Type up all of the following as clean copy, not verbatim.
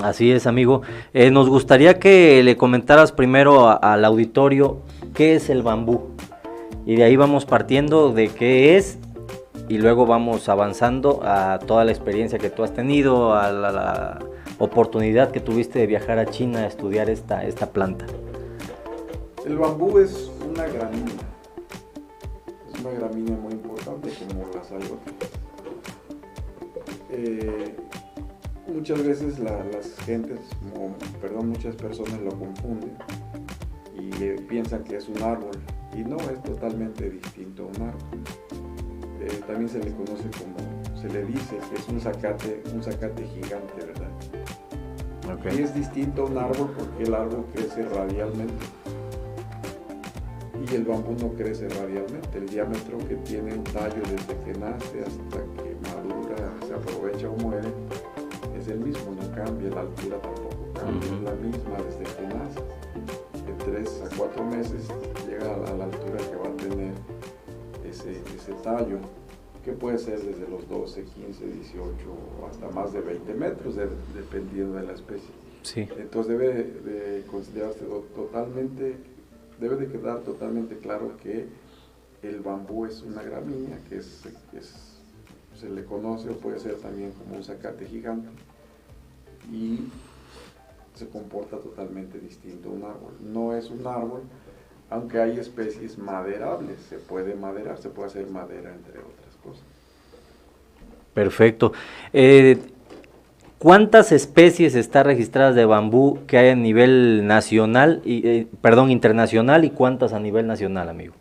Así es, amigo. Nos gustaría que le comentaras primero al auditorio qué es el bambú. Y de ahí vamos partiendo de qué es y luego vamos avanzando a toda la experiencia que tú has tenido, a la oportunidad que tuviste de viajar a China a estudiar esta planta. El bambú es una gramínea muy importante como las hay otras. Muchas veces las gentes, muchas personas lo confunden y piensan que es un árbol y no, es totalmente distinto a un árbol. También se le conoce se le dice que es un zacate gigante, ¿verdad? Okay. Y es distinto a un árbol porque el árbol crece radialmente y el bambú no crece radialmente. El diámetro que tiene un tallo desde que nace hasta que madura, se aprovecha o muere, es el mismo, no cambia, la altura tampoco cambia, es la misma desde que nace. En 3 a 4 meses llega a la altura que va a tener ese tallo, que puede ser desde los 12, 15, 18 o hasta más de 20 metros, dependiendo de la especie. Sí. Entonces debe de quedar totalmente claro que el bambú es una gramínea, se le conoce o puede ser también como un zacate gigante y se comporta totalmente distinto a un árbol. No es un árbol, aunque hay especies maderables, se puede maderar, se puede hacer madera entre otras cosas. Perfecto. ¿Cuántas especies están registradas de bambú que hay a nivel nacional internacional y cuántas a nivel nacional, amigo?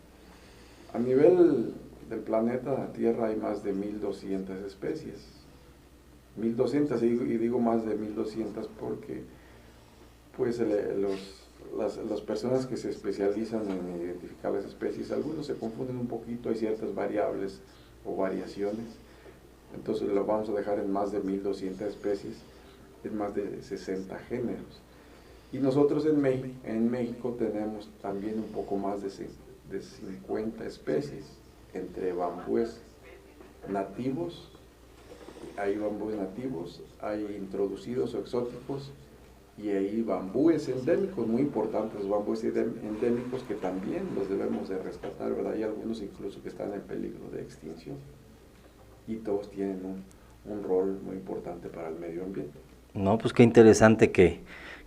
A nivel del planeta Tierra hay más de 1200 especies. 1200, y digo más de 1200 porque pues las personas que se especializan en identificar las especies, algunos se confunden un poquito, hay ciertas variables o variaciones. Entonces lo vamos a dejar en más de 1200 especies, en más de 60 géneros. Y nosotros en México tenemos también un poco más de 50 especies, entre bambúes nativos, hay bambúes nativos, hay introducidos o exóticos, y hay bambúes endémicos, muy importantes, los bambúes endémicos que también los debemos de rescatar, ¿verdad? Hay algunos incluso que están en peligro de extinción. Y todos tienen un rol muy importante para el medio ambiente. No, pues qué interesante que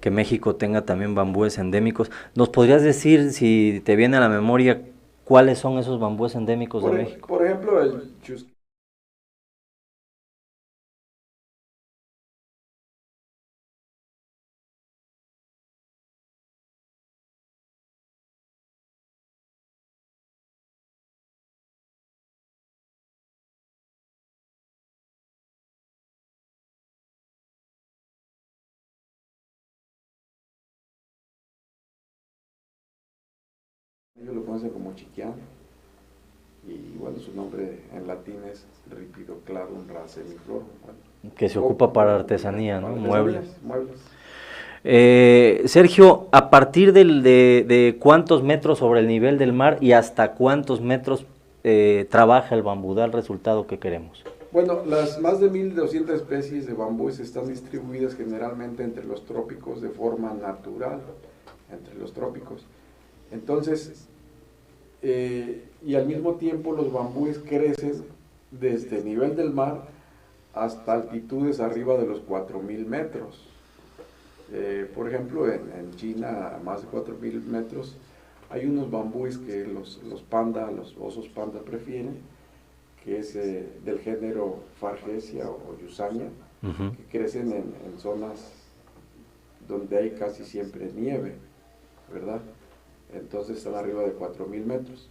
México tenga también bambúes endémicos. ¿Nos podrías decir, si te viene a la memoria, cuáles son esos bambúes endémicos de México? Por ejemplo, el chusquito. Ellos lo conocen como chiquián, y bueno, su nombre en latín es Ripidocladum racemiflorum. Bueno, Que se ocupa para artesanía, ¿no? Muebles. Muebles. Sergio, ¿a partir de cuántos metros sobre el nivel del mar y hasta cuántos metros trabaja el bambú, da el resultado que queremos? Bueno, las más de 1200 especies de bambúes están distribuidas generalmente entre los trópicos de forma natural, entre los trópicos. Entonces, y al mismo tiempo los bambúes crecen desde el nivel del mar hasta altitudes arriba de los 4000 metros. Por ejemplo, en China, a más de 4000 metros, hay unos bambúes que los osos panda prefieren, que es del género Fargesia o Yusania, que crecen en zonas donde hay casi siempre nieve, ¿verdad? Entonces están arriba de 4000 metros.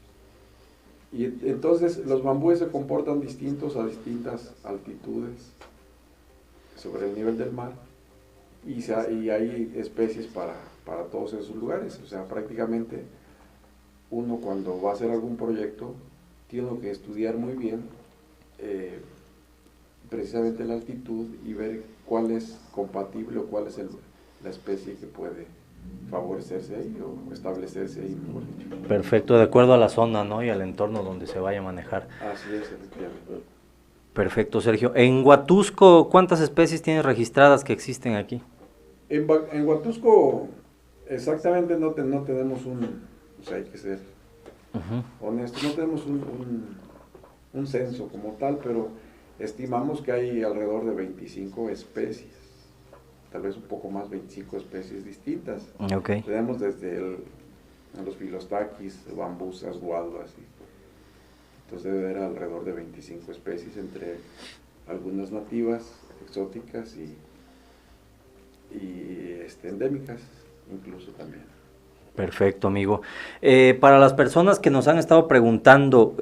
Y entonces los bambúes se comportan distintos a distintas altitudes sobre el nivel del mar, y hay especies para todos esos lugares. O sea, prácticamente uno, cuando va a hacer algún proyecto, tiene que estudiar muy bien precisamente la altitud y ver cuál es compatible o cuál es la especie que puede favorecerse ahí o establecerse ahí, mejor dicho. Perfecto, de acuerdo a la zona, ¿no? Y al entorno donde se vaya a manejar. Así es, efectivamente. Perfecto, Sergio. En Huatusco, ¿cuántas especies tienes registradas que existen aquí? En Huatusco exactamente no tenemos o sea, hay que ser honestos, no tenemos un censo como tal, pero estimamos que hay alrededor de 25 especies, tal vez un poco más, 25 especies distintas. Okay. Tenemos desde los filostaquis, bambusas, guaduas, entonces debe haber alrededor de 25 especies entre algunas nativas, exóticas y endémicas incluso también. Perfecto, amigo. Para las personas que nos han estado preguntando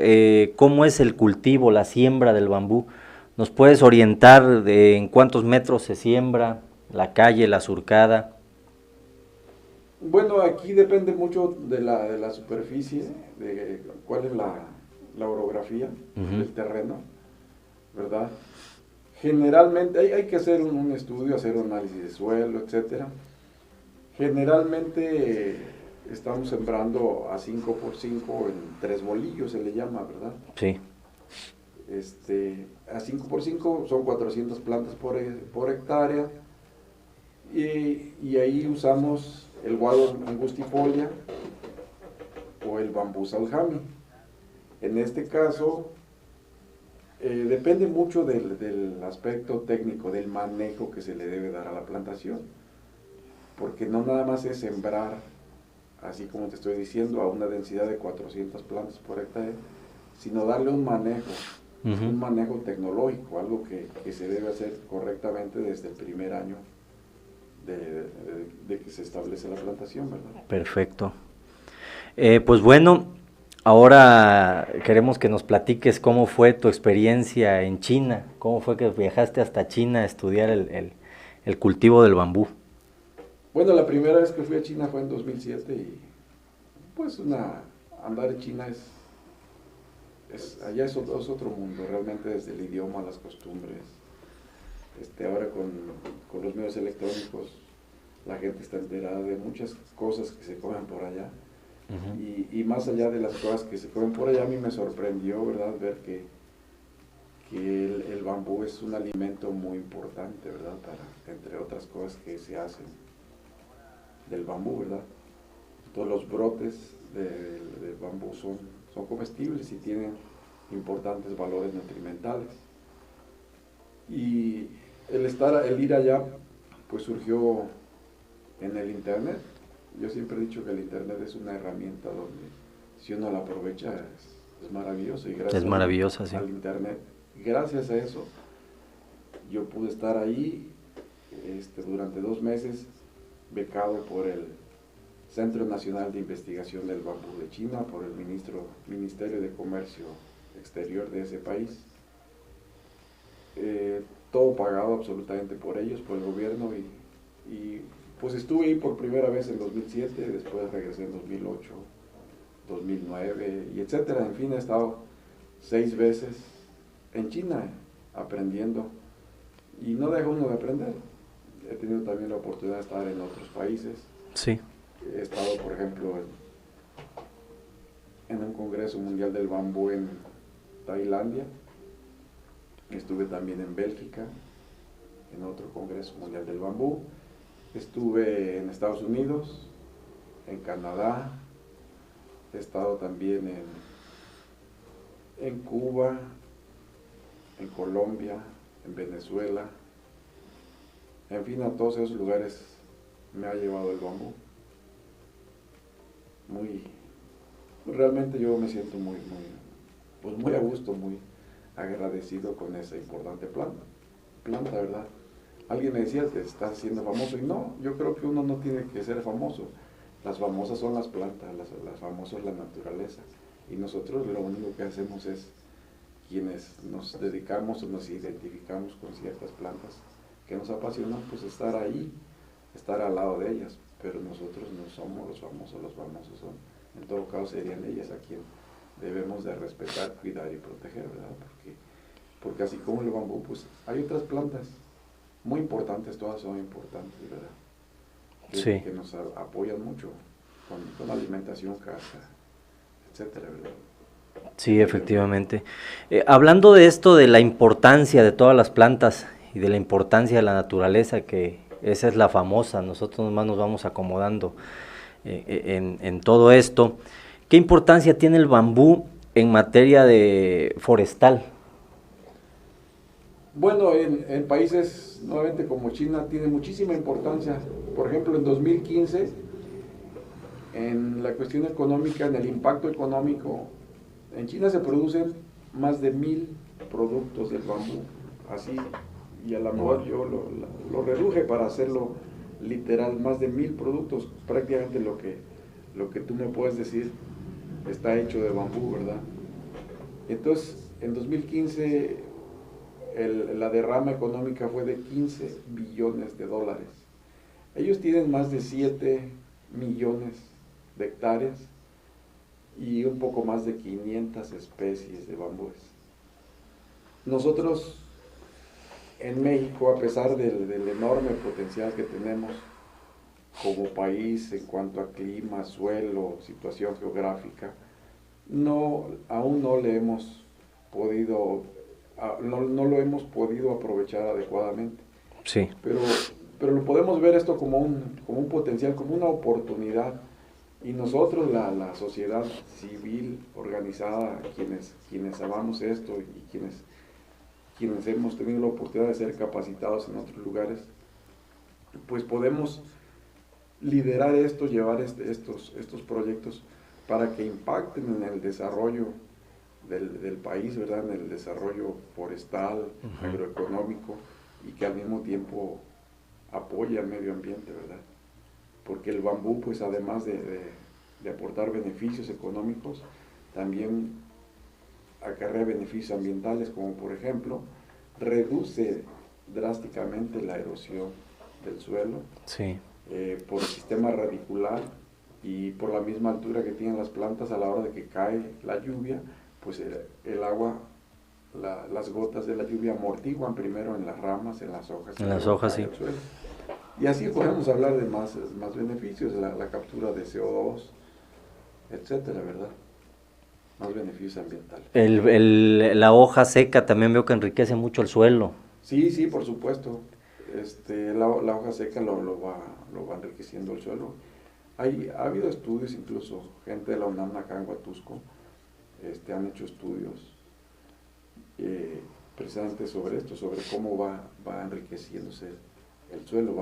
cómo es el cultivo, la siembra del bambú, ¿nos puedes orientar en cuántos metros se siembra, la calle, la surcada? Bueno, aquí depende mucho de la superficie, de cuál es la orografía del terreno, ¿verdad? Generalmente hay que hacer un estudio, hacer un análisis de suelo, etcétera. Generalmente estamos sembrando a 5x5 en 3 bolillos, se le llama, ¿verdad? Sí. A 5x5 son 400 plantas por hectárea y ahí usamos el guado angustifolia o el bambú saujami. En este caso, depende mucho del aspecto técnico, del manejo que se le debe dar a la plantación, porque no nada más es sembrar, así como te estoy diciendo, a una densidad de 400 plantas por hectárea, sino darle un manejo tecnológico, algo que se debe hacer correctamente desde el primer año de que se establece la plantación, ¿verdad? Perfecto. Pues bueno, ahora queremos que nos platiques cómo fue tu experiencia en China, cómo fue que viajaste hasta China a estudiar el cultivo del bambú. Bueno, la primera vez que fui a China fue en 2007 y pues andar en China allá es otro mundo, realmente desde el idioma, las costumbres. Ahora con los medios electrónicos la gente está enterada de muchas cosas que se comen por allá. Y más allá de las cosas que se comen por allá, a mí me sorprendió, ¿verdad?, ver que el bambú es un alimento muy importante, ¿verdad?, entre otras cosas que se hacen del bambú, ¿verdad? Todos los brotes del bambú son comestibles y tienen importantes valores nutrimentales. Y el ir allá, pues surgió en el internet. Yo siempre he dicho que el internet es una herramienta donde si uno la aprovecha es maravilloso, y gracias al internet, gracias a eso, yo pude estar ahí durante 2 meses becado por el Centro Nacional de Investigación del Bambú de China, por el Ministerio de Comercio Exterior de ese país. Todo pagado absolutamente por ellos, por el gobierno, y pues estuve ahí por primera vez en 2007, después regresé en 2008, 2009, y etcétera. En fin, he estado 6 veces en China aprendiendo, y no deja uno de aprender. He tenido también la oportunidad de estar en otros países. Sí. He estado, por ejemplo, en un Congreso Mundial del Bambú en Tailandia. Estuve también en Bélgica, en otro Congreso Mundial del Bambú. Estuve en Estados Unidos, en Canadá. He estado también en Cuba, en Colombia, en Venezuela. En fin, a todos esos lugares me ha llevado el bambú. Realmente yo me siento muy a gusto, muy agradecido con esa importante planta, ¿verdad? Alguien me decía, te estás haciendo famoso, y no, yo creo que uno no tiene que ser famoso. Las famosas son las plantas, las famosas la naturaleza, y nosotros lo único que hacemos es, quienes nos dedicamos o nos identificamos con ciertas plantas que nos apasionan, pues estar ahí, estar al lado de ellas, pero nosotros no somos los famosos son, en todo caso serían ellas a quien debemos de respetar, cuidar y proteger, ¿verdad? Porque así como el bambú, pues hay otras plantas muy importantes, todas son importantes, ¿verdad? Sí. Que nos apoyan mucho con alimentación, casa, etcétera, ¿verdad? Sí, efectivamente. Hablando de esto, de la importancia de todas las plantas y de la importancia de la naturaleza que esa es la famosa, nosotros nomás nos vamos acomodando en todo esto. ¿Qué importancia tiene el bambú en materia de forestal? Bueno, en países nuevamente como China tiene muchísima importancia. Por ejemplo, en 2015, en la cuestión económica, en el impacto económico, en China se producen más de 1000 productos del bambú. Así, y a lo mejor yo lo reduje para hacerlo literal, más de 1000 productos. Prácticamente lo que tú me puedes decir está hecho de bambú, ¿verdad? Entonces, en 2015 la derrama económica fue de 15 billones de dólares. Ellos tienen más de 7 millones de hectáreas y un poco más de 500 especies de bambúes. Nosotros en México, a pesar del enorme potencial que tenemos como país en cuanto a clima, suelo, situación geográfica, aún no le hemos podido no lo hemos podido aprovechar adecuadamente. Sí. Pero lo podemos ver esto como un potencial, como una oportunidad. Y nosotros, la sociedad civil organizada, quienes amamos esto y quienes hemos tenido la oportunidad de ser capacitados en otros lugares, pues podemos liderar esto, llevar estos proyectos para que impacten en el desarrollo del país, ¿verdad? En el desarrollo forestal, agroeconómico, y que al mismo tiempo apoye al medio ambiente, ¿verdad? Porque el bambú, pues además de aportar beneficios económicos, también acarrea beneficios ambientales, como por ejemplo, reduce drásticamente la erosión del suelo, Sí. por el sistema radicular y por la misma altura que tienen las plantas. A la hora de que cae la lluvia, pues el agua, las gotas de la lluvia amortiguan primero en las ramas, en las hojas. En las hojas, sí. Y así podemos hablar de más beneficios, la captura de CO2, etcétera, ¿verdad? Más beneficios ambientales. La hoja seca también veo que enriquece mucho el suelo. Sí, por supuesto. La hoja seca lo va enriqueciendo el suelo. Ha habido estudios, incluso gente de la UNAM acá en Huatusco, han hecho estudios precisamente sobre esto, sobre cómo va enriqueciéndose el suelo,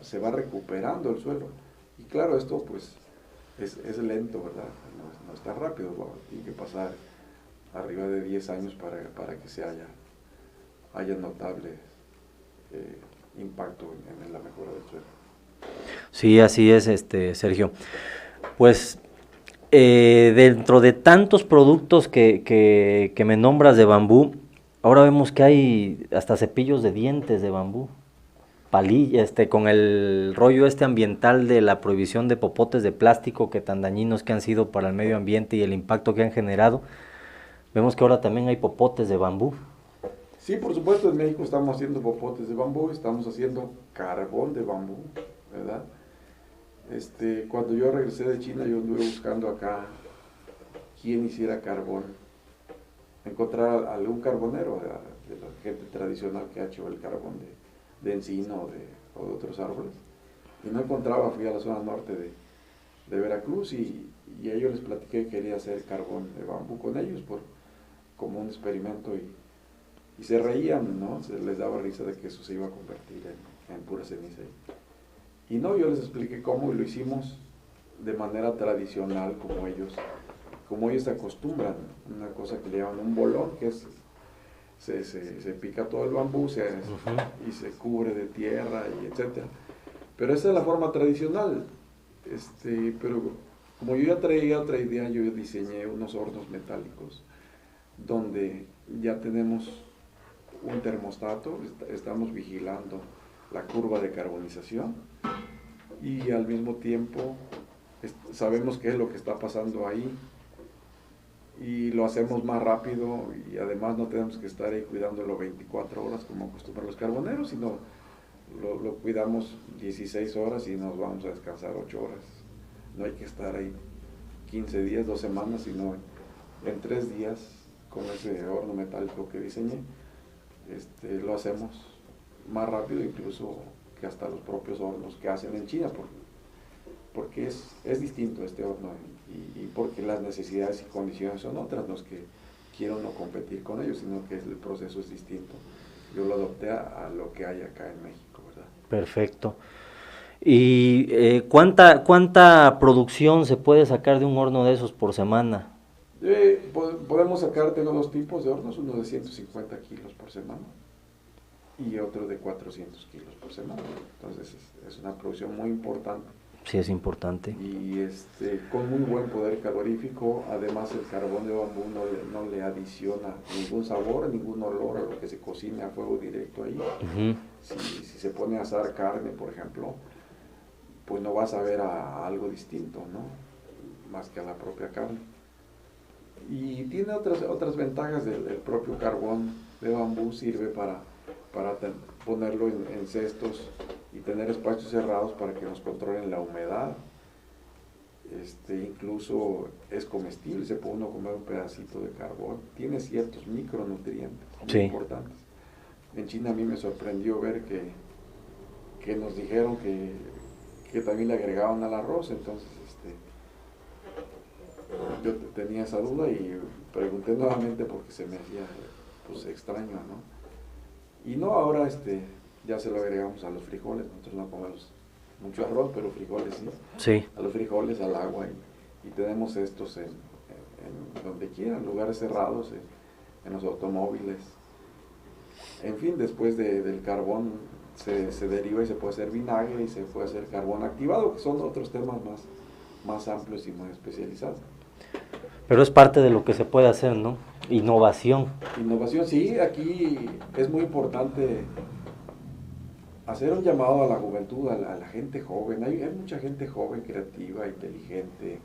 se va recuperando el suelo. Y claro, esto pues es lento, ¿verdad? No está rápido, tiene que pasar arriba de 10 años para que haya notable impacto en la mejora del suelo. Sí, así es, Sergio. Pues dentro de tantos productos que me nombras de bambú, ahora vemos que hay hasta cepillos de dientes de bambú, palillas, con el rollo ambiental de la prohibición de popotes de plástico que tan dañinos que han sido para el medio ambiente y el impacto que han generado. Vemos que ahora también hay popotes de bambú. Sí, por supuesto, en México estamos haciendo popotes de bambú, estamos haciendo carbón de bambú, ¿verdad? Cuando yo regresé de China, yo anduve buscando acá quién hiciera carbón, encontrar algún carbonero de la gente tradicional que ha hecho el carbón de encino o de otros árboles, y no encontraba. Fui a la zona norte de Veracruz y a ellos les platiqué que quería hacer carbón de bambú con ellos como un experimento, y se reían, ¿no? Se les daba risa de que eso se iba a convertir en pura ceniza. Y no, yo les expliqué cómo, y lo hicimos de manera tradicional, como ellos se acostumbran. Una cosa que le llaman un bolón, que es, se pica todo el bambú y se cubre de tierra, y etcétera. Pero esa es la forma tradicional. Pero como yo ya traía otra idea, yo diseñé unos hornos metálicos donde ya tenemos un termostato, estamos vigilando la curva de carbonización y al mismo tiempo sabemos qué es lo que está pasando ahí y lo hacemos más rápido, y además no tenemos que estar ahí cuidándolo 24 horas como acostumbran los carboneros, sino lo cuidamos 16 horas y nos vamos a descansar 8 horas. No hay que estar ahí 15 días, 2 semanas, sino en 3 días con ese horno metálico que diseñé. Lo hacemos más rápido incluso que hasta los propios hornos que hacen en China, porque es distinto este horno y porque las necesidades y condiciones son otras, no es que quiero no competir con ellos, sino que el proceso es distinto. Yo lo adopté a lo que hay acá en México, ¿verdad? Perfecto. ¿Y cuánta producción se puede sacar de un horno de esos por semana? Podemos sacar, tengo dos tipos de hornos, uno de 150 kilos por semana y otro de 400 kilos por semana. Entonces es una producción muy importante. Sí, es importante. Y con muy buen poder calorífico. Además el carbón de bambú no le adiciona ningún sabor, ningún olor a lo que se cocine a fuego directo ahí. Uh-huh. Si se pone a asar carne, por ejemplo, pues no vas a ver a algo distinto, ¿no? Más que a la propia carne. Y tiene otras ventajas del propio carbón de bambú. Sirve para ponerlo en cestos y tener espacios cerrados para que nos controlen la humedad. Incluso es comestible, se puede uno comer un pedacito de carbón. Tiene ciertos micronutrientes muy importantes. En China a mí me sorprendió ver que nos dijeron que también le agregaban al arroz. Entonces yo tenía esa duda y pregunté nuevamente porque se me hacía pues extraño, ¿no? Y no, ahora ya se lo agregamos a los frijoles. Nosotros no comemos mucho arroz, pero frijoles sí. Sí. A los frijoles, al agua, y tenemos estos en donde quieran, lugares cerrados, en los automóviles. En fin, después del carbón se deriva y se puede hacer vinagre y se puede hacer carbón activado, que son otros temas más amplios y más especializados. Pero es parte de lo que se puede hacer, ¿no? Innovación. Innovación, sí. Aquí es muy importante hacer un llamado a la juventud, a la gente joven. Hay mucha gente joven, creativa, inteligente,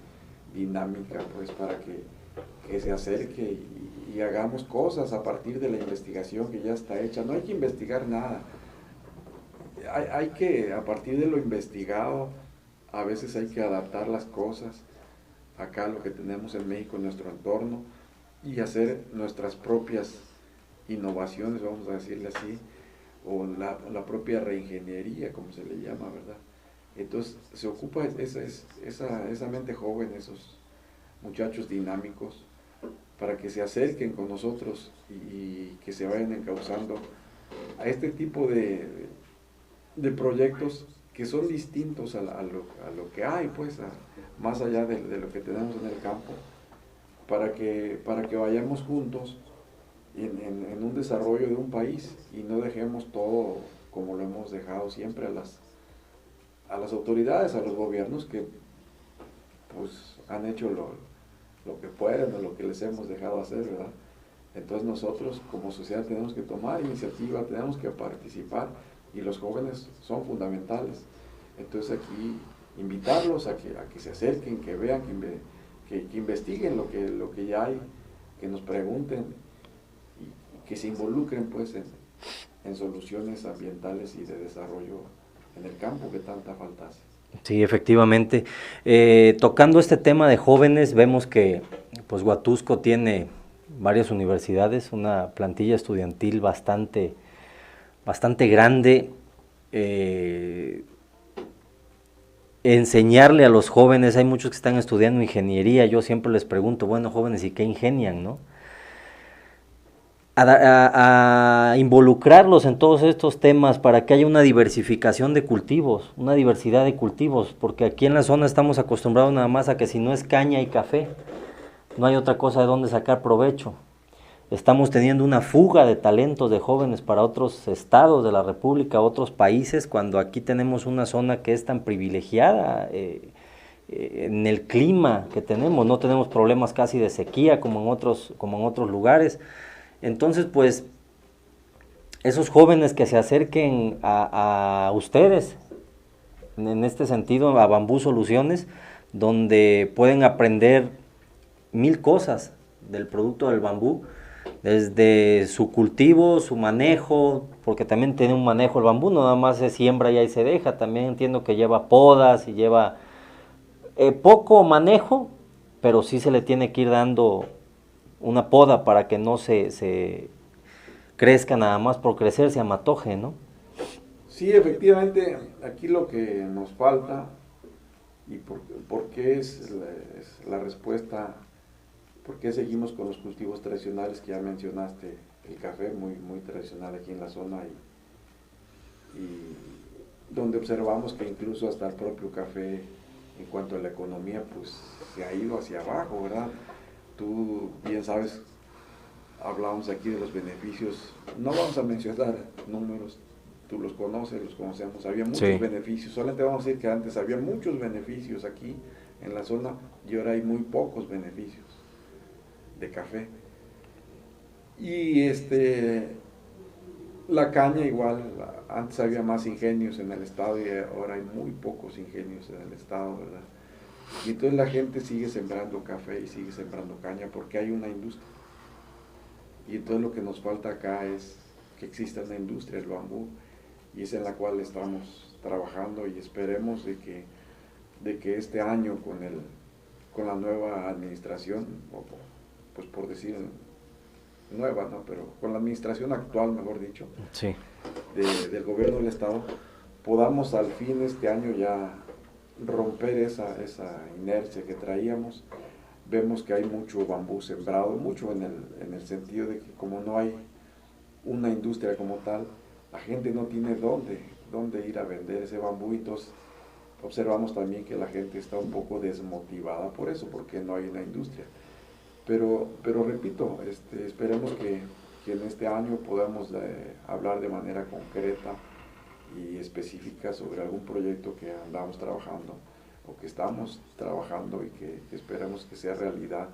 dinámica, pues para que se acerque y hagamos cosas a partir de la investigación que ya está hecha. No hay que investigar nada. Hay que, a partir de lo investigado, a veces hay que adaptar las cosas acá, lo que tenemos en México, en nuestro entorno, y hacer nuestras propias innovaciones, vamos a decirle así, o la propia reingeniería, como se le llama, ¿verdad? Entonces se ocupa esa mente joven, esos muchachos dinámicos, para que se acerquen con nosotros y que se vayan encauzando a este tipo de proyectos que son distintos a lo que hay, pues, más allá de lo que tenemos en el campo, para que vayamos juntos en un desarrollo de un país y no dejemos todo como lo hemos dejado siempre a las autoridades, a los gobiernos que pues han hecho lo que pueden o lo que les hemos dejado hacer, ¿verdad? Entonces nosotros como sociedad tenemos que tomar iniciativa, tenemos que participar, y los jóvenes son fundamentales. Entonces aquí invitarlos a que se acerquen, que vean, que investiguen lo que ya hay, que nos pregunten y que se involucren pues en soluciones ambientales y de desarrollo en el campo que tanta falta hace. Sí, efectivamente. Tocando este tema de jóvenes, vemos que pues Huatusco tiene varias universidades, una plantilla estudiantil bastante grande. Enseñarle a los jóvenes, hay muchos que están estudiando ingeniería, yo siempre les pregunto, bueno, jóvenes, ¿y qué ingenian, no? A involucrarlos en todos estos temas para que haya una diversificación de cultivos, una diversidad de cultivos, porque aquí en la zona estamos acostumbrados nada más a que si no es caña y café, no hay otra cosa de donde sacar provecho. Estamos teniendo una fuga de talentos de jóvenes para otros estados de la República, otros países, cuando aquí tenemos una zona que es tan privilegiada en el clima que tenemos, no tenemos problemas casi de sequía como en otros lugares. Entonces, pues, esos jóvenes que se acerquen a ustedes, en este sentido, a Bambú Soluciones, donde pueden aprender 1000 cosas del producto del bambú, desde su cultivo, su manejo, porque también tiene un manejo el bambú, no nada más se siembra y ahí se deja, también entiendo que lleva podas y lleva poco manejo, pero sí se le tiene que ir dando una poda para que no se crezca nada más por crecer, se amatoje, ¿no? Sí, efectivamente, aquí lo que nos falta y por qué es la respuesta, por qué seguimos con los cultivos tradicionales que ya mencionaste, el café muy tradicional aquí en la zona y donde observamos que incluso hasta el propio café en cuanto a la economía pues se ha ido hacia abajo, ¿verdad? Tú bien sabes, hablamos aquí de los beneficios, no vamos a mencionar números, tú los conoces, los conocemos, había muchos beneficios, solamente vamos a decir que antes había muchos beneficios aquí en la zona y ahora hay muy pocos beneficios de café. Y la caña igual, antes había más ingenios en el estado y ahora hay muy pocos ingenios en el estado, ¿verdad? Y entonces la gente sigue sembrando café y sigue sembrando caña porque hay una industria. Y entonces lo que nos falta acá es que exista una industria, el bambú, y es en la cual estamos trabajando y esperemos de que este año con la nueva administración, pues por decir nueva, ¿no? Pero con la administración actual, mejor dicho, sí, del gobierno del estado, podamos al fin este año ya romper esa inercia que traíamos. Vemos que hay mucho bambú sembrado, mucho en el sentido de que como no hay una industria como tal, la gente no tiene dónde ir a vender ese bambú, entonces observamos también que la gente está un poco desmotivada por eso, porque no hay una industria. Pero repito, esperemos que en este año podamos hablar de manera concreta y específica sobre algún proyecto que andamos trabajando o que estamos trabajando y que esperemos que sea realidad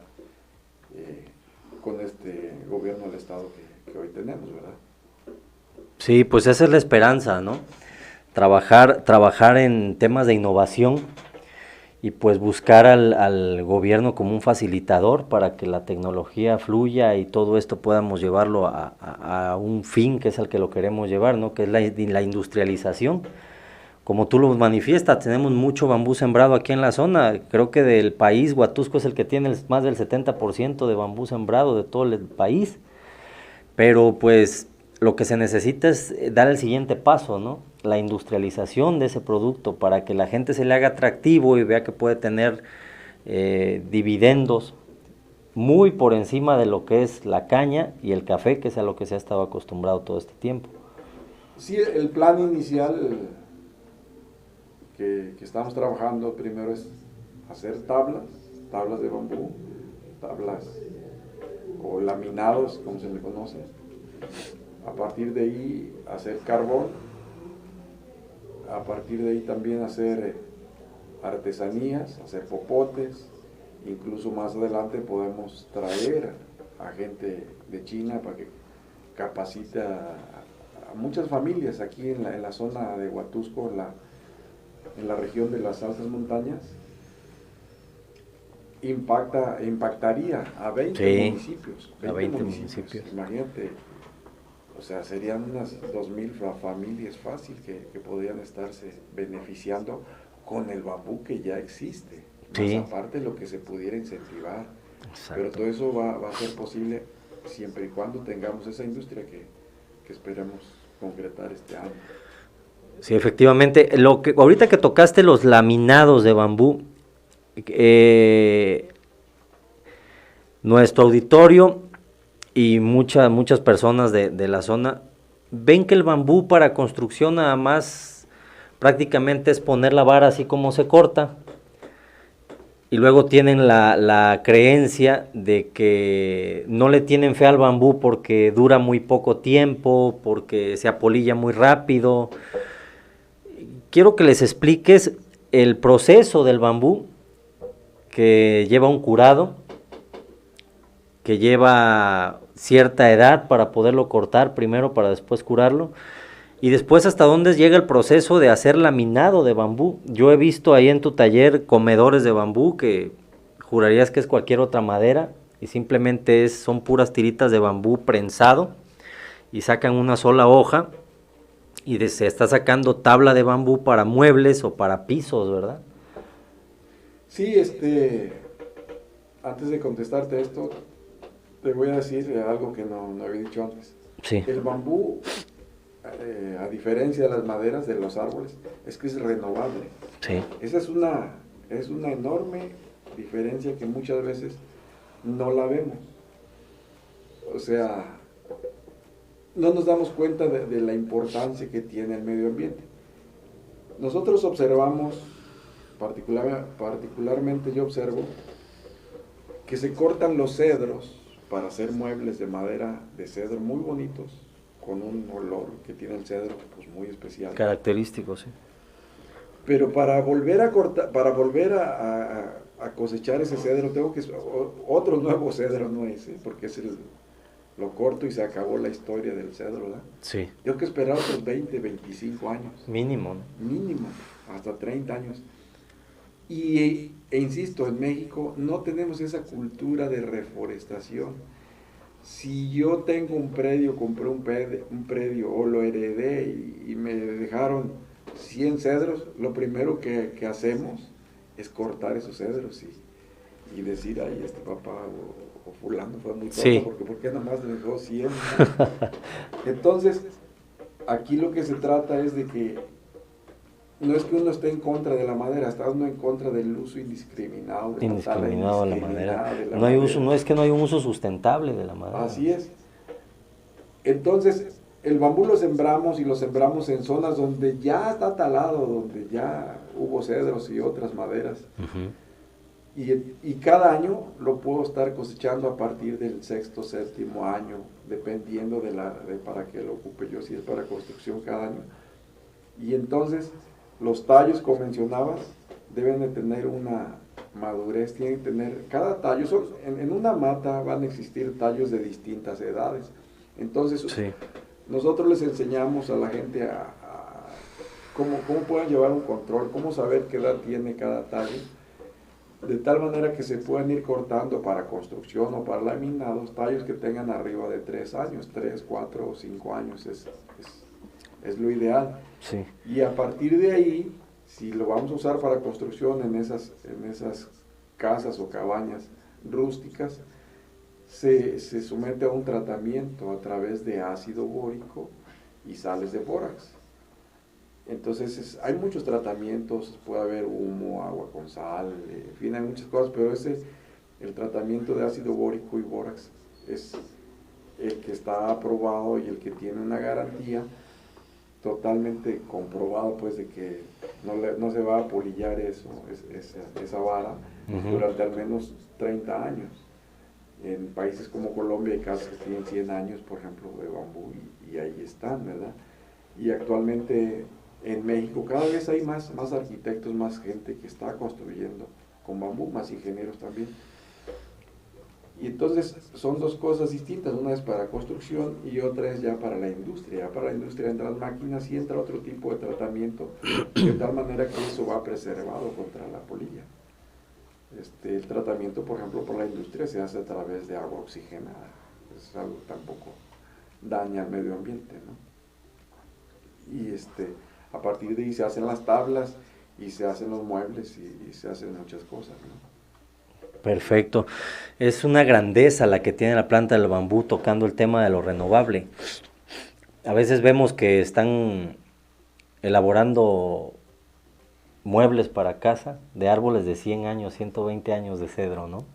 con este gobierno del estado que hoy tenemos, ¿verdad? Sí, pues esa es la esperanza, ¿no? Trabajar en temas de innovación y pues buscar al gobierno como un facilitador para que la tecnología fluya y todo esto podamos llevarlo a un fin que es al que lo queremos llevar, ¿no? Que es la industrialización. Como tú lo manifiestas, tenemos mucho bambú sembrado aquí en la zona. Creo que del país, Huatusco es el que tiene más del 70% de bambú sembrado de todo el país. Pero pues lo que se necesita es dar el siguiente paso, ¿no? La industrialización de ese producto para que la gente se le haga atractivo y vea que puede tener dividendos muy por encima de lo que es la caña y el café, que es a lo que se ha estado acostumbrado todo este tiempo. Sí, el plan inicial que estamos trabajando primero es hacer tablas de bambú, tablas o laminados, como se le conoce. A partir de ahí hacer carbón, a partir de ahí también hacer artesanías, hacer popotes, incluso más adelante podemos traer a gente de China para que capacite a muchas familias aquí en la zona de Huatusco, en la región de las altas montañas. Impactaría a 20 municipios. 20 municipios. Imagínate, o sea, serían unas 2,000 familias fácil que podrían estarse beneficiando con el bambú que ya existe. Sí. Más aparte lo que se pudiera incentivar. Exacto. Pero todo eso va a ser posible siempre y cuando tengamos esa industria que esperemos concretar este año. Sí, efectivamente. Ahorita que tocaste los laminados de bambú, nuestro auditorio y muchas personas de la zona ven que el bambú para construcción nada más prácticamente es poner la vara así como se corta, y luego tienen la creencia de que no le tienen fe al bambú porque dura muy poco tiempo, porque se apolilla muy rápido. Quiero que les expliques el proceso del bambú, que lleva un curado, que lleva cierta edad para poderlo cortar primero para después curarlo, y después hasta dónde llega el proceso de hacer laminado de bambú. Yo he visto ahí en tu taller comedores de bambú que jurarías que es cualquier otra madera y simplemente son puras tiritas de bambú prensado y sacan una sola hoja y se está sacando tabla de bambú para muebles o para pisos, ¿verdad? Sí, antes de contestarte esto, te voy a decir algo que no había dicho antes. Sí. El bambú, a diferencia de las maderas de los árboles, es que es renovable. Sí. Esa es una enorme diferencia que muchas veces no la vemos. O sea, no nos damos cuenta de la importancia que tiene el medio ambiente. Nosotros observamos, particularmente yo observo, que se cortan los cedros para hacer muebles de madera de cedro muy bonitos, con un olor que tiene el cedro pues muy especial. Característico, sí. Pero para volver a cortar, para volver a cosechar ese cedro, tengo que otro nuevo cedro, no ese, porque es lo corto y se acabó la historia del cedro, ¿verdad? Sí. Tengo que esperar otros 20, 25 años. Mínimo, ¿no? Mínimo, hasta 30 años. E insisto, en México no tenemos esa cultura de reforestación. Si yo tengo un predio, compré un predio o lo heredé y me dejaron 100 cedros, lo primero que hacemos es cortar esos cedros y decir, ay, este papá o fulano fue muy tonto, Sí. porque ¿por qué nomás le dejó 100? Entonces, aquí lo que se trata es de que no es que uno esté en contra de la madera, está uno en contra del uso indiscriminado de Indiscriminado de la madera. de la No hay madera. uso, no es que no hay un uso sustentable de la madera. Así es. Entonces, el bambú lo sembramos y lo sembramos en zonas donde ya está talado, donde ya hubo cedros y otras maderas. Ujú. Y cada año lo puedo estar cosechando a partir del sexto, séptimo año, dependiendo de para qué lo ocupe yo, si es para construcción cada año. Y entonces, los tallos, como mencionabas, deben de tener una madurez, tienen que tener, cada tallo, en una mata van a existir tallos de distintas edades. Entonces, Sí. nosotros les enseñamos a la gente cómo pueden llevar un control, cómo saber qué edad tiene cada tallo, de tal manera que se puedan ir cortando para construcción o para laminados, tallos que tengan arriba de 3 años, 3, 4 o 5 años, es lo ideal. Sí. Y a partir de ahí, si lo vamos a usar para construcción en esas casas o cabañas rústicas, se somete a un tratamiento a través de ácido bórico y sales de bórax. Entonces hay muchos tratamientos, puede haber humo, agua con sal, en fin, hay muchas cosas, pero el tratamiento de ácido bórico y bórax es el que está aprobado y el que tiene una garantía totalmente comprobado, pues, de que no se va a polillar esa vara durante al menos 30 años. En países como Colombia hay casas que tienen 100 años, por ejemplo, de bambú y ahí están, ¿verdad? Y actualmente en México cada vez hay más arquitectos, más gente que está construyendo con bambú, más ingenieros también. Y entonces son dos cosas distintas, una es para construcción y otra es ya para la industria. Ya para la industria entran máquinas y entra otro tipo de tratamiento, de tal manera que eso va preservado contra la polilla. El tratamiento, por ejemplo, por la industria se hace a través de agua oxigenada. Es algo que tampoco daña al medio ambiente, ¿no? Y a partir de ahí se hacen las tablas y se hacen los muebles y se hacen muchas cosas, ¿no? Perfecto. Es una grandeza la que tiene la planta del bambú tocando el tema de lo renovable. A veces vemos que están elaborando muebles para casa de árboles de 100 años, 120 años de cedro, ¿no?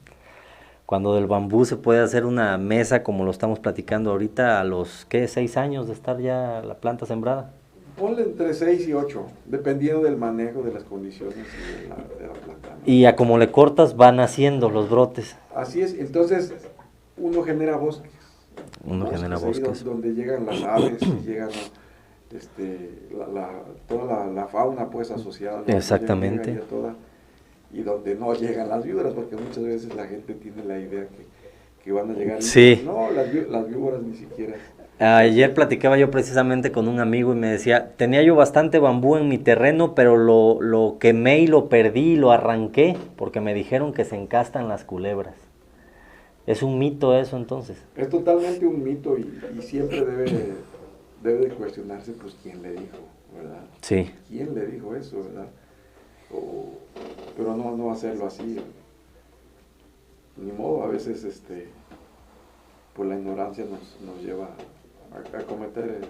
Cuando del bambú se puede hacer una mesa como lo estamos platicando ahorita a los, ¿qué? 6 años de estar ya la planta sembrada. Ponle entre 6 y 8, dependiendo del manejo de las condiciones y de la planta, ¿no? Y a como le cortas van haciendo los brotes. Así es, entonces uno genera bosques. Genera ahí bosques. donde llegan las aves, llegan toda la fauna pues asociada. Exactamente. Llega toda, y donde no llegan las víboras, porque muchas veces la gente tiene la idea que van a llegar. Sí. No, las víboras ni siquiera. Ayer platicaba yo precisamente con un amigo y me decía, tenía yo bastante bambú en mi terreno, pero lo quemé y lo perdí, lo arranqué, porque me dijeron que se encastan las culebras. ¿Es un mito eso entonces? Es totalmente un mito y siempre debe de cuestionarse pues quién le dijo, ¿verdad? Sí. ¿Quién le dijo eso, verdad? Pero no hacerlo así. Ni modo, a veces pues la ignorancia nos lleva a cometer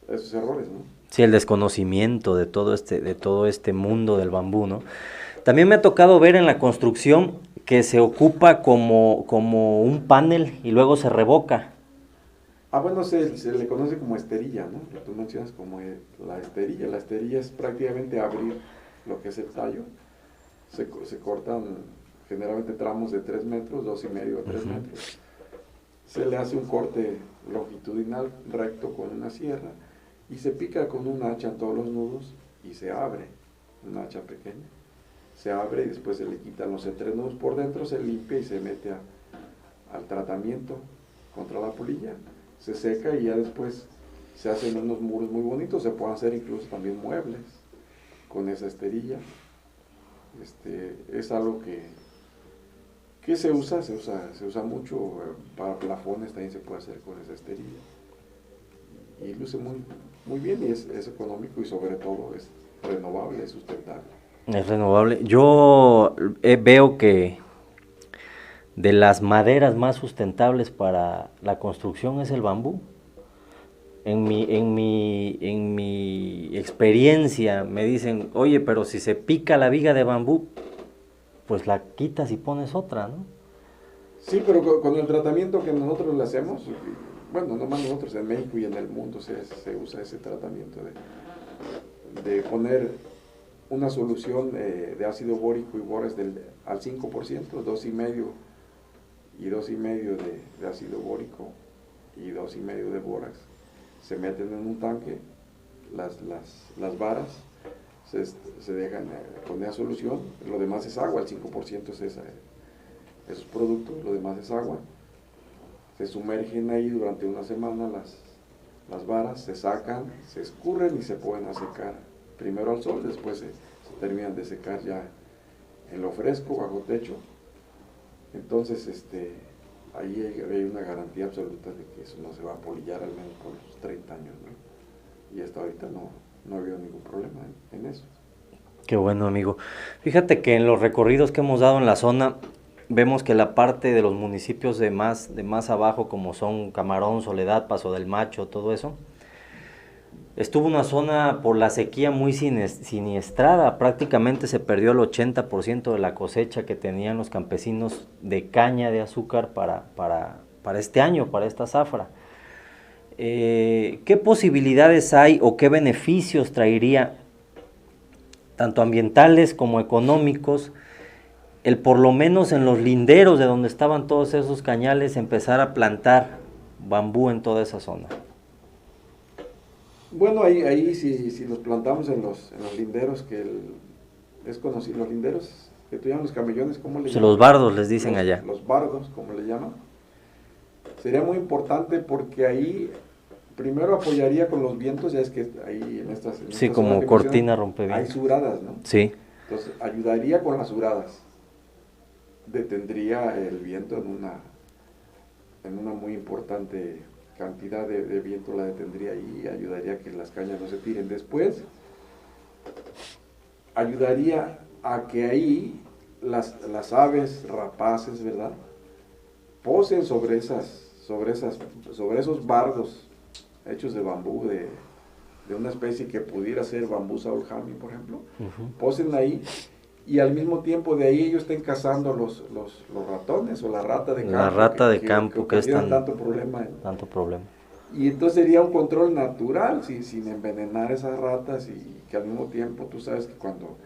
esos errores, ¿no? Sí, el desconocimiento de todo este mundo del bambú, ¿no? También me ha tocado ver en la construcción que se ocupa como un panel y luego se revoca. Bueno, se le conoce como esterilla, ¿no? Lo que tú mencionas como la esterilla. La esterilla es prácticamente abrir lo que es el tallo. Se cortan generalmente tramos de 3 metros, 2,5 a 3 metros. Se le hace un corte longitudinal recto con una sierra y se pica con un hacha en todos los nudos y se abre, una hacha pequeña. Se abre y después se le quitan los entrenudos por dentro, se limpia y se mete al tratamiento contra la polilla. Se seca y ya después se hacen unos muros muy bonitos, se pueden hacer incluso también muebles con esa esterilla. Es algo que se usa mucho, para plafones también se puede hacer con esa esterilla. Y luce muy bien y es económico y sobre todo es renovable, es sustentable. Es renovable. Yo veo que de las maderas más sustentables para la construcción es el bambú. En mi experiencia me dicen, oye, pero si se pica la viga de bambú, pues la quitas y pones otra, ¿no? Sí, pero con el tratamiento que nosotros le hacemos, bueno, no más nosotros, en México y en el mundo se usa ese tratamiento de poner una solución de ácido bórico y bórax al 5%, 2,5 y 2,5 de ácido bórico y 2,5 de bórax. Se meten en un tanque, las varas se dejan con esa solución, lo demás es agua, el 5% es esos productos, lo demás es agua. Se sumergen ahí durante una semana las varas, se sacan, se escurren y se ponen a secar. Primero al sol, después se terminan de secar ya en lo fresco, bajo techo. Entonces, ahí hay una garantía absoluta de que eso no se va a polillar al menos por los 30 años, ¿no? Y hasta ahorita no ha habido ningún problema en eso. Qué bueno, amigo. Fíjate que en los recorridos que hemos dado en la zona, vemos que la parte de los municipios de más abajo, como son Camarón, Soledad, Paso del Macho, todo eso, estuvo una zona por la sequía muy siniestrada. Prácticamente se perdió el 80% de la cosecha que tenían los campesinos de caña de azúcar para este año, para esta zafra. ¿Qué posibilidades hay o qué beneficios traería, tanto ambientales como económicos, el por lo menos en los linderos de donde estaban todos esos cañales empezar a plantar bambú en toda esa zona? Bueno, ahí si los plantamos en los linderos, es conocido, los linderos que tú llamas los camellones, ¿cómo le llaman? Los bardos les dicen allá. Los bardos, como le llaman. Sería muy importante porque ahí primero apoyaría con los vientos, ya es que ahí en estas sí, como cortina rompevientos. Hay suradas, ¿no? Sí. Entonces ayudaría con las suradas. Detendría el viento en una muy importante cantidad de viento, la detendría ahí, ayudaría a que las cañas no se tiren. Después ayudaría a que ahí las aves rapaces, ¿verdad?, posen sobre esos bardos hechos de bambú, de una especie que pudiera ser bambú saulhami, por ejemplo. Posen ahí y al mismo tiempo de ahí ellos estén cazando los ratones o la rata de campo. La rata de campo que es tanto problema. Tanto problema. Y entonces sería un control natural, sin envenenar esas ratas, y que al mismo tiempo tú sabes que cuando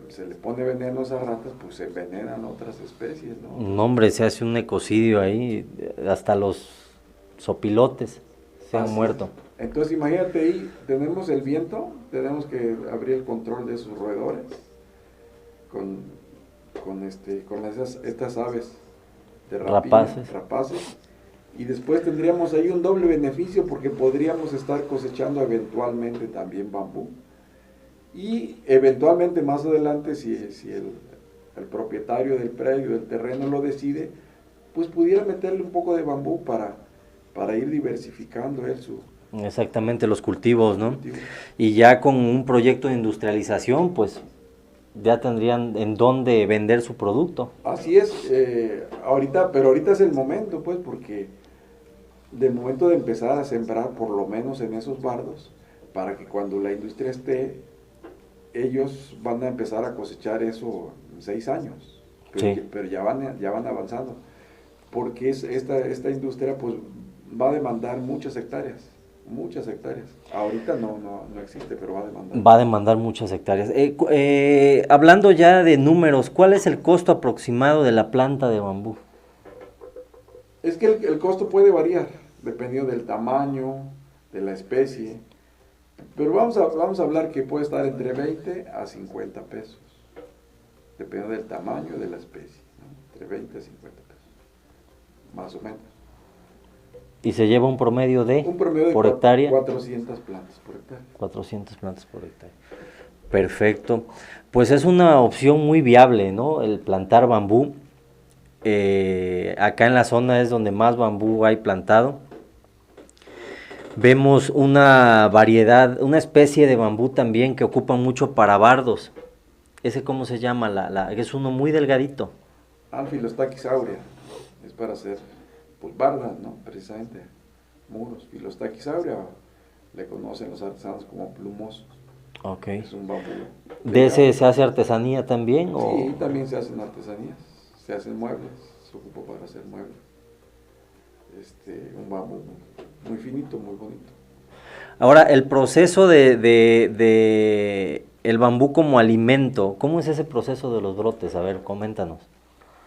se le pone veneno a esas ratas, pues se envenenan otras especies, ¿no? No, hombre, se hace un ecocidio ahí, hasta los zopilotes se han muerto. Entonces imagínate ahí, tenemos el viento, tenemos que abrir el control de sus roedores con estas aves de rapaces. Y después tendríamos ahí un doble beneficio porque podríamos estar cosechando eventualmente también bambú. Y eventualmente más adelante, si el propietario del predio, del terreno lo decide, pues pudiera meterle un poco de bambú para ir diversificando Exactamente, los cultivos, ¿no? Y ya con un proyecto de industrialización, pues ya tendrían en dónde vender su producto. Así es, pero ahorita es el momento, pues, porque de momento de empezar a sembrar por lo menos en esos bardos, para que cuando la industria esté, ellos van a empezar a cosechar eso en 6 años, pero ya van avanzando, porque esta industria pues va a demandar muchas hectáreas. Ahorita no existe, pero va a demandar. Va a demandar muchas hectáreas. Hablando ya de números, ¿cuál es el costo aproximado de la planta de bambú? Es que el costo puede variar, dependiendo del tamaño, de la especie, pero vamos a hablar que puede estar entre 20 a 50 pesos, dependiendo del tamaño de la especie, ¿no? Entre 20 a 50 pesos, más o menos. ¿Y se lleva un promedio de por hectárea? 400 plantas por hectárea. 400 plantas por hectárea. Perfecto. Pues es una opción muy viable, ¿no? El plantar bambú. Acá en la zona es donde más bambú hay plantado. Vemos una variedad, una especie de bambú también que ocupa mucho para bardos. ¿Ese cómo se llama? Es uno muy delgadito. Phyllostachys aurea. Es para hacer pues bardas, ¿no? Precisamente muros. Phyllostachys aurea le conocen los artesanos como plumosos. Okay. Es un bambú. ¿De ese se hace artesanía también? Sí, también se hacen artesanías, se hacen muebles, se ocupa para hacer muebles. Un bambú muy finito, muy bonito. Ahora, el proceso de el bambú como alimento, ¿cómo es ese proceso de los brotes? A ver, coméntanos.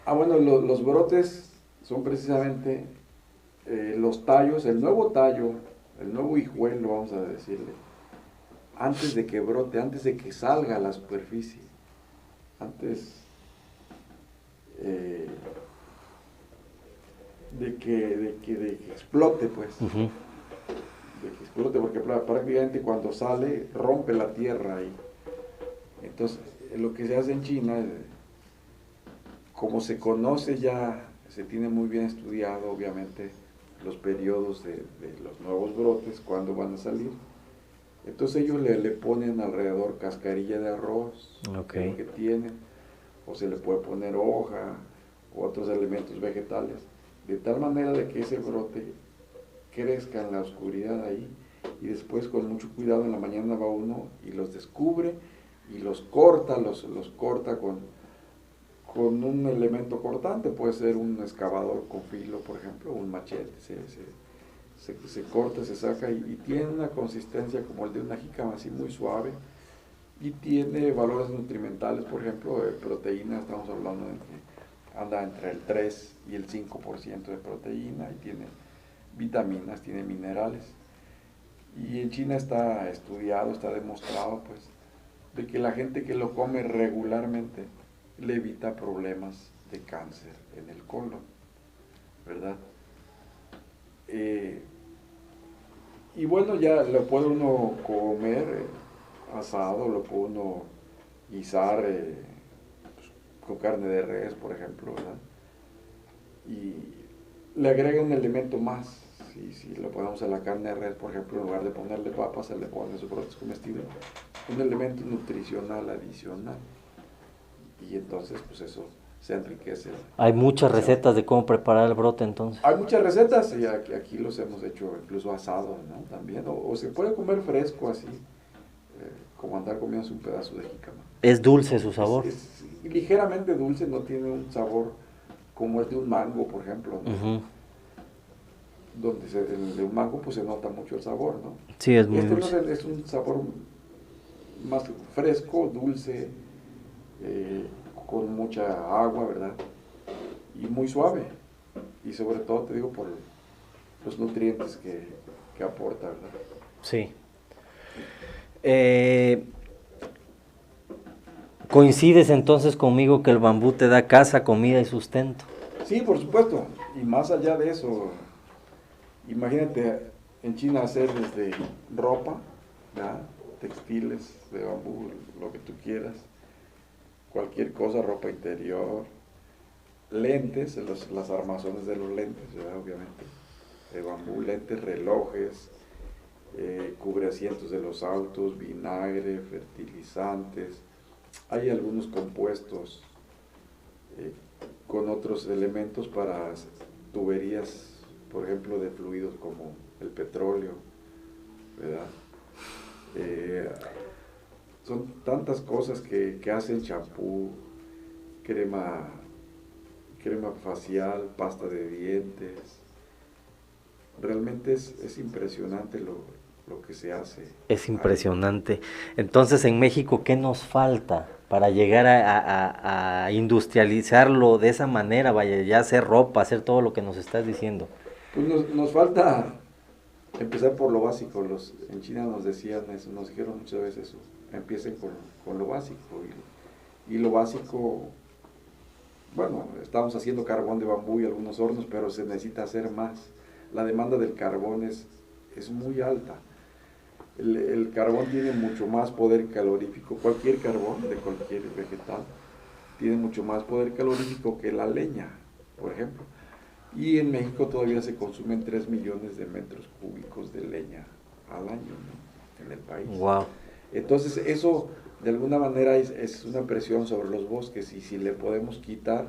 Bueno, los brotes son precisamente los tallos, el nuevo tallo, el nuevo hijuelo, vamos a decirle, antes de que brote, antes de que salga a la superficie, antes de que explote, pues. Uh-huh. De que explote, porque prácticamente cuando sale rompe la tierra ahí. Entonces, lo que se hace en China, como se conoce ya, se tiene muy bien estudiado, obviamente, los periodos de los nuevos brotes, cuándo van a salir. Entonces ellos le ponen alrededor cascarilla de arroz, okay, que tienen, o se le puede poner hoja, u otros elementos vegetales, de tal manera de que ese brote crezca en la oscuridad ahí, y después con mucho cuidado en la mañana va uno y los descubre y los corta con un elemento cortante, puede ser un excavador con filo, por ejemplo, un machete, se corta, se saca y tiene una consistencia como el de una jícama, así muy suave, y tiene valores nutrimentales, por ejemplo, de proteína, estamos hablando de que anda entre el 3 y el 5% de proteína, y tiene vitaminas, tiene minerales. Y en China está estudiado, está demostrado, pues, de que la gente que lo come regularmente le evita problemas de cáncer en el colon, ¿verdad? Y bueno, ya lo puede uno comer asado, lo puede uno guisar pues, con carne de res, por ejemplo, ¿verdad? Y le agrega un elemento más. Si lo ponemos a la carne de res, por ejemplo, en lugar de ponerle papas, se le pone sus brotes comestibles, un elemento nutricional adicional. Y entonces, pues eso se enriquece. Hay muchas recetas de cómo preparar el brote, entonces. Hay muchas recetas y aquí los hemos hecho incluso asados, ¿no? También, o se puede comer fresco así, como andar comiendo un pedazo de jícama. ¿Es dulce su sabor? Es ligeramente dulce, no tiene un sabor como el de un mango, por ejemplo, ¿no? Uh-huh. Donde el de un mango pues se nota mucho el sabor, ¿no? Sí, es muy dulce. No es un sabor más fresco, dulce, con mucha agua, ¿verdad? Y muy suave. Y sobre todo, te digo, por los nutrientes que aporta, ¿verdad? Sí. ¿Coincides entonces conmigo que el bambú te da casa, comida y sustento? Sí, por supuesto. Y más allá de eso, imagínate en China hacer desde ropa, ¿verdad? Textiles de bambú, lo que tú quieras, cualquier cosa, ropa interior, lentes, las armazones de los lentes, ¿verdad? Obviamente, de bambú, lentes, relojes, cubre asientos de los autos, vinagre, fertilizantes. Hay algunos compuestos con otros elementos para tuberías por ejemplo, de fluidos como el petróleo, ¿verdad? Son tantas cosas que hacen champú, crema facial, pasta de dientes. Realmente es impresionante lo que se hace. Es impresionante. Entonces, en México, ¿qué nos falta para llegar a industrializarlo de esa manera? Vaya, ya hacer ropa, hacer todo lo que nos estás diciendo. Pues nos falta empezar por lo básico. En China nos decían eso, nos dijeron muchas veces eso. Empiecen con lo básico. Y lo básico, bueno, estamos haciendo carbón de bambú y algunos hornos, pero se necesita hacer más. La demanda del carbón es muy alta. El carbón tiene mucho más poder calorífico, cualquier carbón de cualquier vegetal tiene mucho más poder calorífico que la leña, por ejemplo. Y en México todavía se consumen 3 millones de metros cúbicos de leña al año, ¿no? En el país. Wow. Entonces eso de alguna manera es una presión sobre los bosques, y si le podemos quitar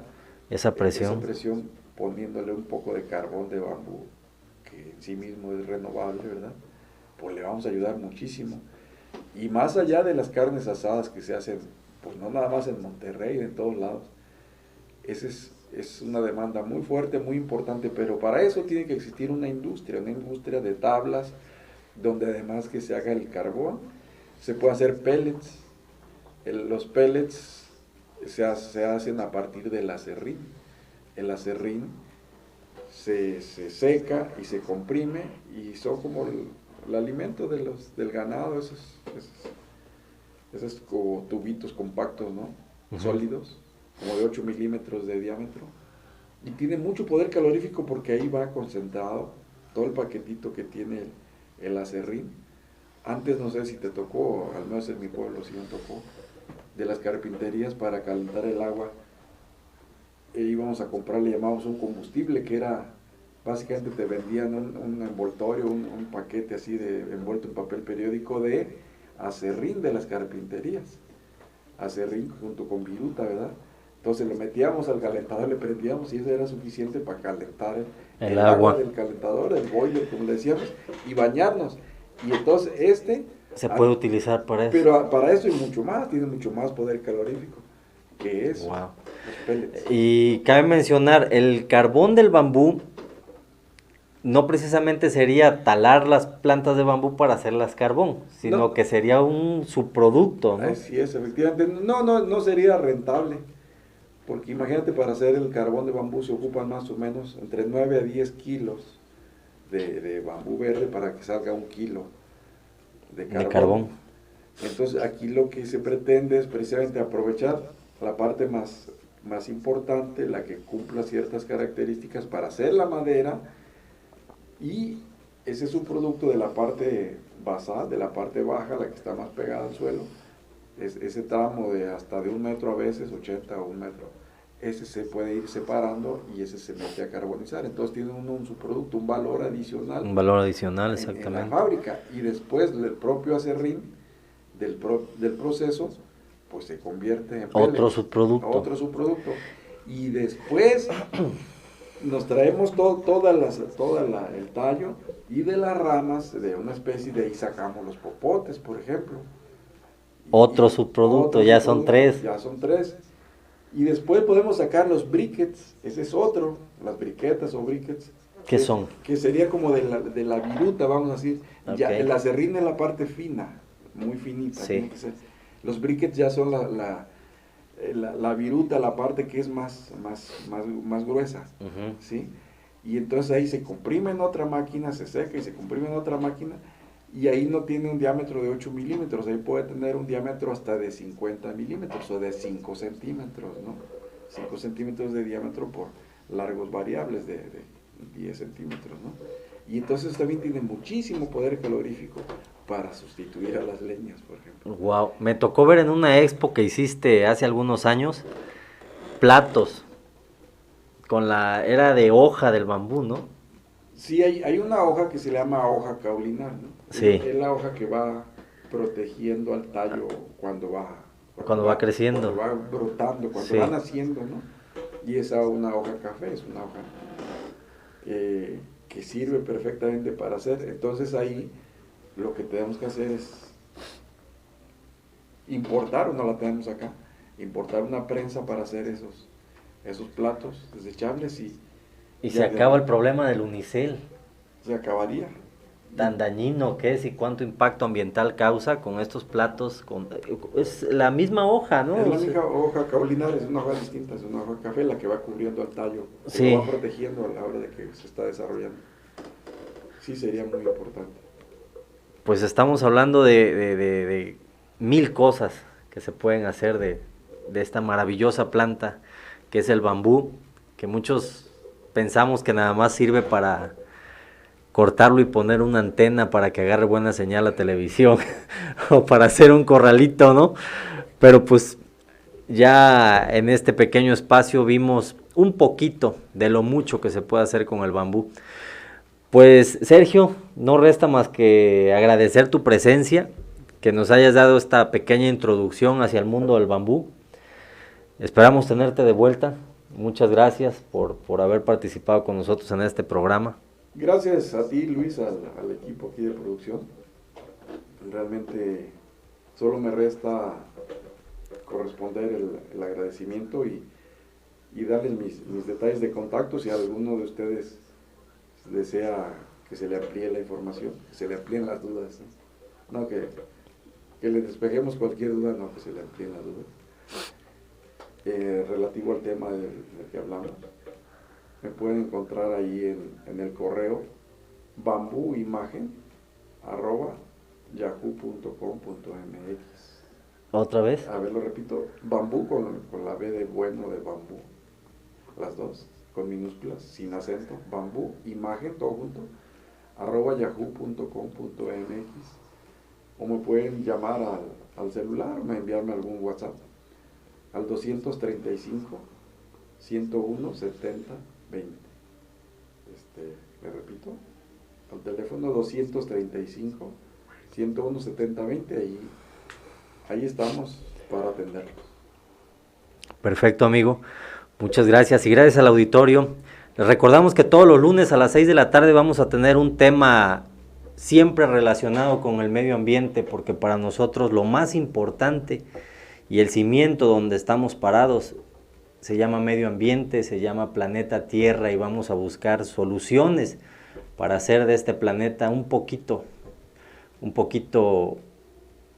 esa presión poniéndole un poco de carbón de bambú, que en sí mismo es renovable, ¿verdad? Pues le vamos a ayudar muchísimo. Y más allá de las carnes asadas que se hacen, pues no nada más en Monterrey, en todos lados, esa es una demanda muy fuerte, muy importante, pero para eso tiene que existir una industria de tablas, donde además que se haga el carbón, se puede hacer pellets. Los pellets se hacen a partir del aserrín. El aserrín se seca y se comprime, y son como el alimento del ganado, esos como tubitos compactos, ¿no? Uh-huh. Sólidos, como de 8 milímetros de diámetro, y tiene mucho poder calorífico porque ahí va concentrado todo el paquetito que tiene el aserrín. Antes, no sé si te tocó, al menos en mi pueblo sí me tocó, de las carpinterías para calentar el agua, íbamos a comprar, le llamábamos un combustible, que era, básicamente te vendían un envoltorio, un paquete así envuelto en papel periódico de aserrín de las carpinterías, aserrín junto con viruta, ¿verdad? Entonces lo metíamos al calentador, le prendíamos, y eso era suficiente para calentar el agua del calentador, el boiler, como le decíamos, y bañarnos. Y entonces se puede utilizar para eso. Pero para eso y mucho más, tiene mucho más poder calorífico que eso. Wow. Los pellets. Y cabe mencionar, el carbón del bambú no precisamente sería talar las plantas de bambú para hacerlas carbón, sino que sería un subproducto, ¿no? Así es, efectivamente. No sería rentable, porque imagínate, para hacer el carbón de bambú se ocupan más o menos entre 9 a 10 kilos de bambú verde para que salga 1 kilo de carbón. Entonces aquí lo que se pretende es precisamente aprovechar la parte más importante, la que cumpla ciertas características para hacer la madera, y ese es un producto de la parte basal, de la parte baja, la que está más pegada al suelo, ese tramo de hasta de 1 metro, a veces 80 o 1 metro, ese se puede ir separando y ese se mete a carbonizar. Entonces tiene un subproducto, un valor adicional. Un valor adicional, exactamente. En la fábrica, y después el propio aserrín del proceso, pues se convierte en otro subproducto. Y después nos traemos todo el tallo, y de las ramas de una especie, de ahí sacamos los popotes, por ejemplo. Otro subproducto, ya son 3. Ya son 3. Y después podemos sacar los briquettes, ese es otro, las briquetas o briquettes. ¿Qué son? Que sería como de la viruta, vamos a decir. Okay. Ya, el aserrín es la parte fina, muy finita. Sí. Los briquettes ya son la viruta, la parte que es más gruesa, uh-huh. ¿sí? Y entonces ahí se comprime en otra máquina, se seca y se comprime en otra máquina, y ahí no tiene un diámetro de 8 milímetros, ahí puede tener un diámetro hasta de 50 milímetros o de 5 centímetros, ¿no? 5 centímetros de diámetro por largos variables de 10 centímetros, ¿no? Y entonces también tiene muchísimo poder calorífico para sustituir a las leñas, por ejemplo. Wow, me tocó ver en una expo que hiciste hace algunos años, platos, era de hoja del bambú, ¿no? Sí, hay una hoja que se llama hoja caulinar, ¿no? Sí. Es la hoja que va protegiendo al tallo cuando va creciendo. Cuando va brotando, cuando va naciendo, ¿no? Y esa una hoja café, es una hoja que que sirve perfectamente para hacer. Entonces ahí lo que tenemos que hacer es importar, o no la tenemos acá, importar una prensa para hacer esos platos desechables y se acaba el problema del unicel. Se acabaría. Tan dañino que es y cuánto impacto ambiental causa con estos platos. Es la misma hoja, ¿no? Es la misma hoja caulinaria, es una hoja distinta, es una hoja café la que va cubriendo al tallo, que sí. lo va protegiendo a la hora de que se está desarrollando. Sí, sería muy importante. Pues estamos hablando de 1000 cosas que se pueden hacer de esta maravillosa planta que es el bambú, que muchos pensamos que nada más sirve para cortarlo y poner una antena para que agarre buena señal a televisión o para hacer un corralito, ¿no? Pero pues ya en este pequeño espacio vimos un poquito de lo mucho que se puede hacer con el bambú. Pues Sergio, no resta más que agradecer tu presencia, que nos hayas dado esta pequeña introducción hacia el mundo del bambú. Esperamos tenerte de vuelta. Muchas gracias por haber participado con nosotros en este programa. Gracias a ti, Luis, al equipo aquí de producción. Realmente solo me resta corresponder el agradecimiento y darles mis detalles de contacto si alguno de ustedes desea que se le amplíe la información, que se le amplíen las dudas. No, que le despejemos cualquier duda, no, que se le amplíen las dudas. Relativo al tema del que hablamos. Me pueden encontrar ahí en el correo bambuimagen@yahoo.com.mx. ¿Otra vez? A ver, lo repito, bambú con la B de bueno de bambú, las dos, con minúsculas, sin acento, bambuimagen, todo junto, @yahoo.com.mx. O me pueden llamar al celular o enviarme algún WhatsApp al 235 101 70 20. Le repito, al teléfono 235 101 70 20, ahí estamos para atenderlos. Perfecto, amigo. Muchas gracias y gracias al auditorio. Les recordamos que todos los lunes a las 6 de la tarde vamos a tener un tema siempre relacionado con el medio ambiente, porque para nosotros lo más importante y el cimiento donde estamos parados se llama medio ambiente, se llama planeta Tierra, y vamos a buscar soluciones para hacer de este planeta un poquito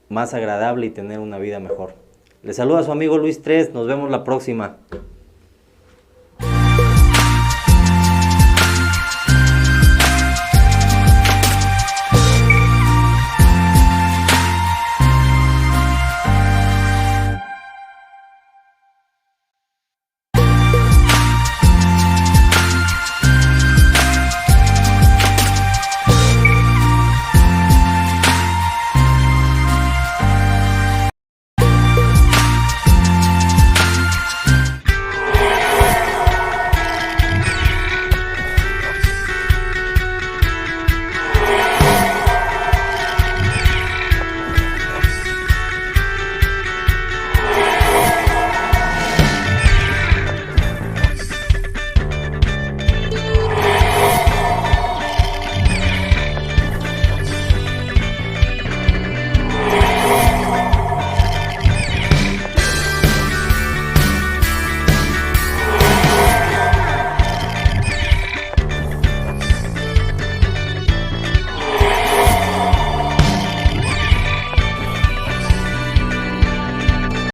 más agradable y tener una vida mejor. Les saluda su amigo Luis Tres, nos vemos la próxima.